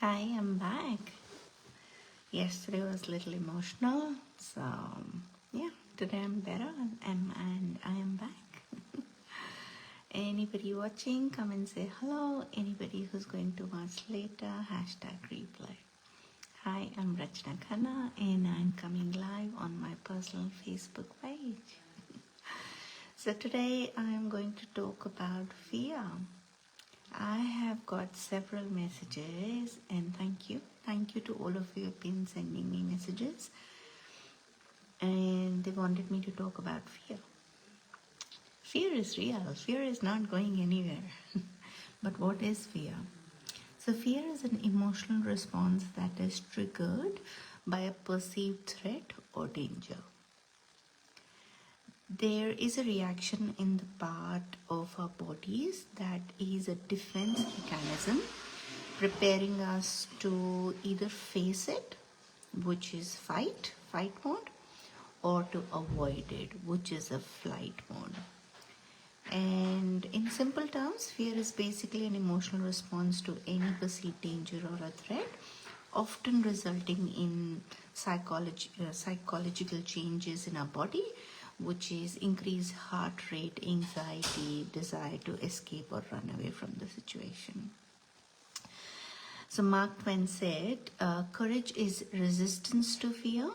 Hi, I'm back. Yesterday was a little emotional, so yeah, today I'm better and I am back. Anybody watching, come and say hello. Anybody who's going to watch later, #replay. Hi, I'm Rachna Khanna and I'm coming live on my personal Facebook page. So today I'm going to talk about fear. I have got several messages and thank you. Thank you to all of you who have been sending me messages. And they wanted me to talk about fear. Fear is real. Fear is not going anywhere. But what is fear? So fear is an emotional response that is triggered by a perceived threat or danger. There is a reaction in the part of our bodies that is a defense mechanism preparing us to either face it, which is fight mode, or to avoid it, which is a flight mode. And in simple terms, fear is basically an emotional response to any perceived danger or a threat, often resulting in psychological changes in our body, which is increased heart rate, anxiety, desire to escape or run away from the situation. So Mark Twain said, courage is resistance to fear,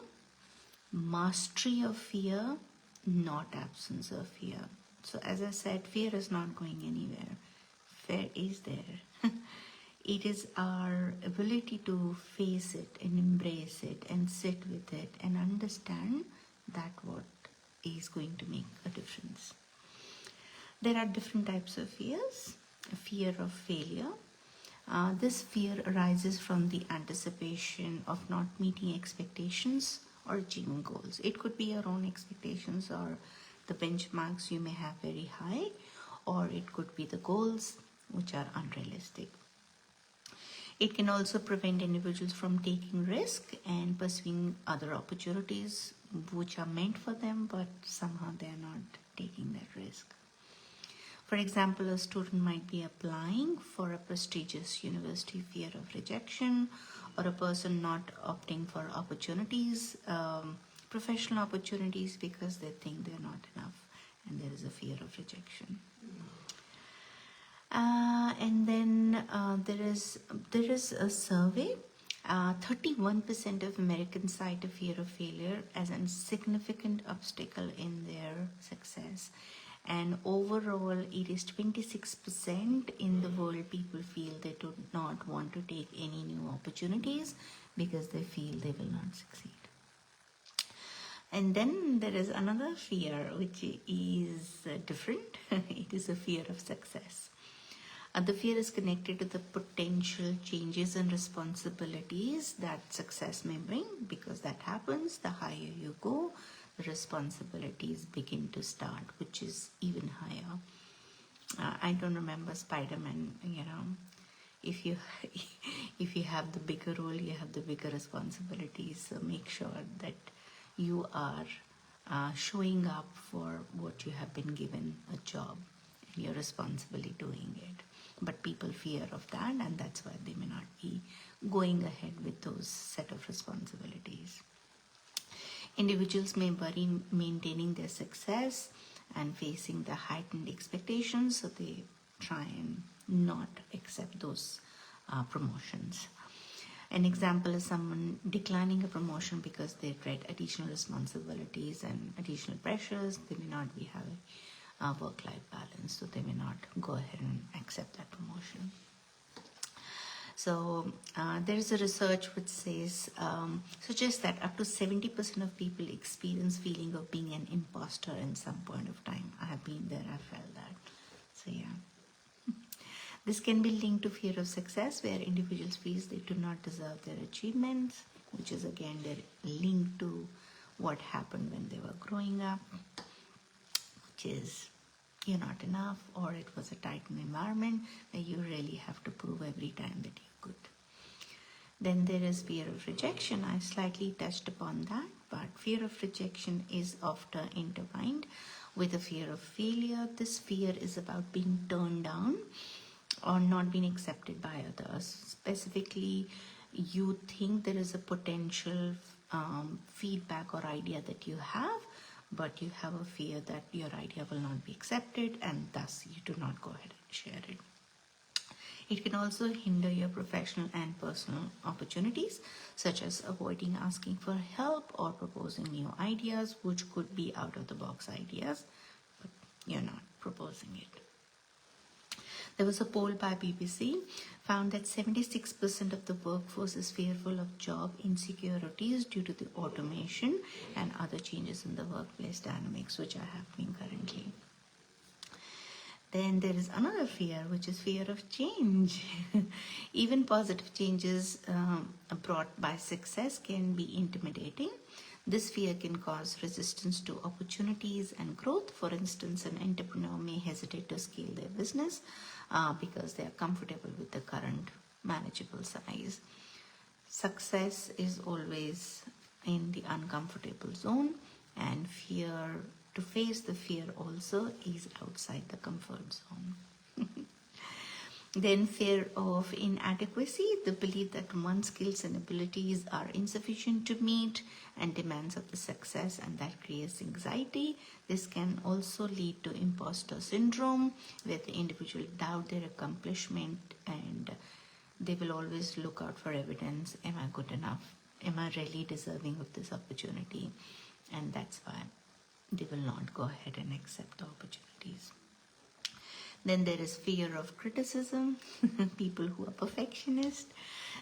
mastery of fear, not absence of fear. So as I said, fear is not going anywhere. Fear is there. It is our ability to face it and embrace it and sit with it and understand that what is going to make a difference. There are different types of fears. Fear of failure. This fear arises from the anticipation of not meeting expectations or achieving goals. It could be your own expectations or the benchmarks you may have very high, or it could be the goals which are unrealistic. It can also prevent individuals from taking risk and pursuing other opportunities which are meant for them, but somehow they are not taking that risk. For example, a student might be applying for a prestigious university, fear of rejection, or a person not opting for opportunities, professional opportunities, because they think they're not enough and there is a fear of rejection. And then there is a survey. 31% of Americans cite a fear of failure as a significant obstacle in their success. And overall, it is 26% in the world people feel they do not want to take any new opportunities because they feel they will not succeed. And then there is another fear which is different. It is a fear of success. The fear is connected to the potential changes and responsibilities that success may bring. Because that happens, the higher you go, the responsibilities begin to start, which is even higher. I don't remember Spider-Man, if you have the bigger role, you have the bigger responsibilities. So make sure that you are showing up for what you have been given a job and you're responsibly doing it. But people fear of that, and that's why they may not be going ahead with those set of responsibilities. Individuals may worry maintaining their success and facing the heightened expectations, so they try and not accept those promotions. An example is someone declining a promotion because they dread additional responsibilities and additional pressures. They may not be having work-life balance, so they may not go ahead and accept that promotion. So there is a research which says suggests that up to 70% of people experience feeling of being an imposter in some point of time. I have been there, I felt that. So yeah. This can be linked to fear of success, where individuals feel they do not deserve their achievements, which is again linked to what happened when they were growing up, which is you're not enough, or it was a tightened environment where you really have to prove every time that you're good. Then there is fear of rejection. I slightly touched upon that, but fear of rejection is often intertwined with a fear of failure. This fear is about being turned down or not being accepted by others. Specifically, you think there is a potential feedback or idea that you have, but you have a fear that your idea will not be accepted, and thus you do not go ahead and share it. It can also hinder your professional and personal opportunities, such as avoiding asking for help or proposing new ideas, which could be out of the box ideas, but you're not proposing it. There was a poll by BBC found that 76% of the workforce is fearful of job insecurities due to the automation and other changes in the workplace dynamics, which are happening currently. Then there is another fear, which is fear of change. Even positive changes brought by success can be intimidating. This fear can cause resistance to opportunities and growth. For instance, an entrepreneur may hesitate to scale their business because they are comfortable with the current manageable size. Success is always in the uncomfortable zone, and to face the fear also is outside the comfort zone. Then fear of inadequacy, the belief that one's skills and abilities are insufficient to meet and demands of the success, and that creates anxiety. This can also lead to imposter syndrome, where the individual doubt their accomplishment and they will always look out for evidence. Am I good enough? Am I really deserving of this opportunity? And that's why they will not go ahead and accept the opportunities. Then there is fear of criticism, people who are perfectionists,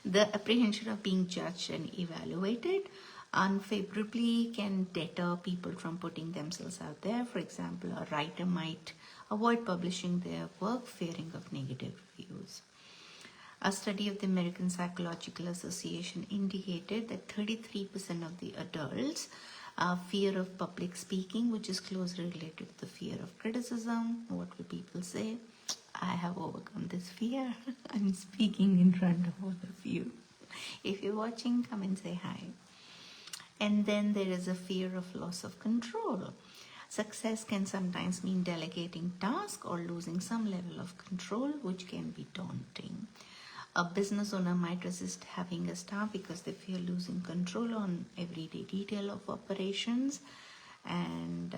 the apprehension of being judged and evaluated unfavorably can deter people from putting themselves out there. For example, a writer might avoid publishing their work fearing of negative reviews. A study of the American Psychological Association indicated that 33% of the adults fear of public speaking, which is closely related to the fear of criticism. What will people say? I have overcome this fear. I'm speaking in front of all of you. If you're watching, come and say hi. And then there is a fear of loss of control. Success can sometimes mean delegating tasks or losing some level of control, which can be daunting. A business owner might resist having a staff because they fear losing control on everyday detail of operations. And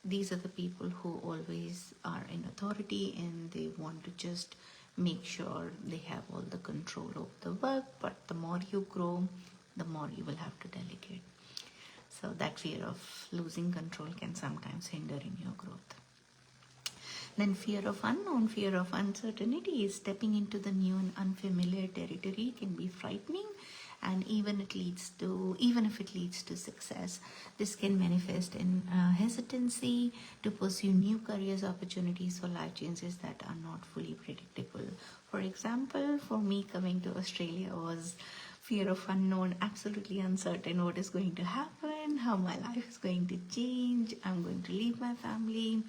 these are the people who always are in authority and they want to just make sure they have all the control over the work. But the more you grow, the more you will have to delegate. So that fear of losing control can sometimes hinder in your growth. Then fear of unknown, fear of uncertainty is stepping into the new and unfamiliar territory can be frightening, and even if it leads to success, this can manifest in hesitancy to pursue new careers opportunities for life changes that are not fully predictable. For example, for me, coming to Australia was fear of unknown, absolutely uncertain what is going to happen, how my life is going to change, I'm going to leave my family.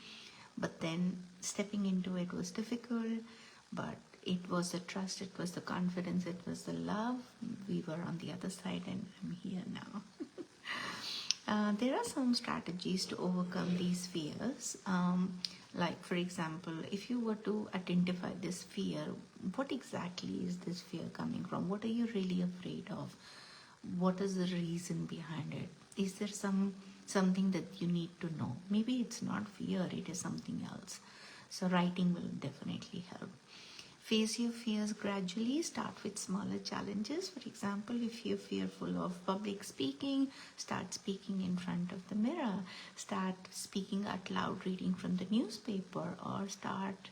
But then stepping into it was difficult, but it was the trust, it was the confidence, it was the love. We were on the other side and I'm here now. There are some strategies to overcome these fears. Like, for example, if you were to identify this fear, what exactly is this fear coming from? What are you really afraid of? What is the reason behind it? Is there something that you need to know? Maybe it's not fear, it is something else. So writing will definitely help. Face your fears gradually. Start with smaller challenges. For example, if you're fearful of public speaking, start speaking in front of the mirror. Start speaking out loud, reading from the newspaper, or start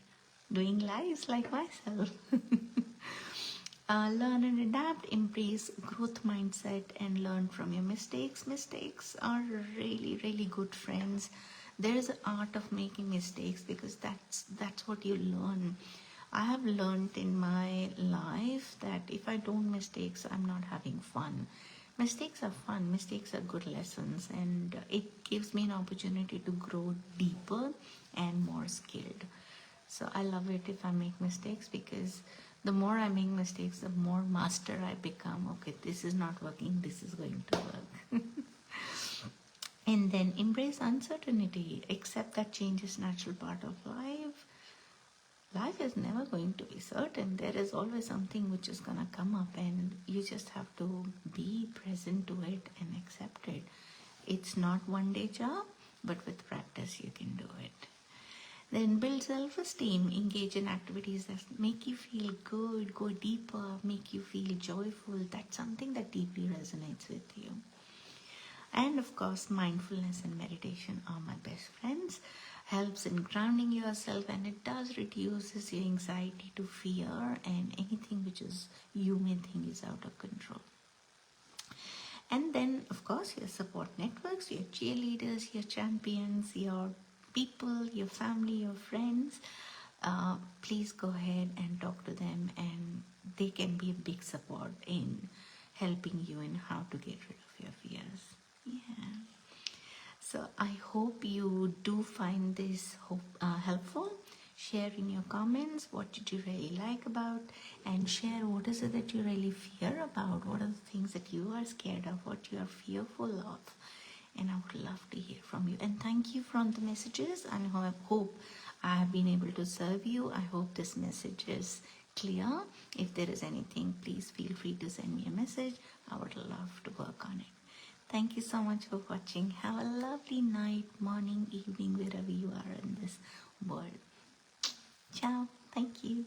doing lives like myself. Learn and adapt, embrace growth mindset, and learn from your mistakes. Mistakes are really, really good friends. There is an art of making mistakes because that's what you learn. I have learned in my life that if I don't mistakes, I'm not having fun. Mistakes are fun. Mistakes are good lessons, and it gives me an opportunity to grow deeper and more skilled. So I love it if I make mistakes, because the more I make mistakes, the more master I become. Okay, this is not working, this is going to work. And then embrace uncertainty. Accept that change is a natural part of life. life is never going to be certain. There is always something which is going to come up, and you just have to be present to it and accept it. It's not one day job, but with practice you can do it. Then build self-esteem, engage in activities that make you feel good, go deeper, make you feel joyful. That's something that deeply resonates with you. And of course, mindfulness and meditation are my best friends. Helps in grounding yourself, and it does reduces your anxiety to fear and anything which is you may think is out of control. And then, of course, your support networks, your cheerleaders, your champions, your people, your family, your friends. Please go ahead and talk to them, and they can be a big support in helping you in how to get rid of your fears. Yeah. So I hope you do find this helpful. Share in your comments what did you really like about, and share what is it that you really fear about. What are the things that you are scared of, what you are fearful of. And I would love to hear from you. And thank you from the messages. And I hope I have been able to serve you. I hope this message is clear. If there is anything, please feel free to send me a message. I would love to work on it. Thank you so much for watching. Have a lovely night, morning, evening, wherever you are in this world. Ciao. Thank you.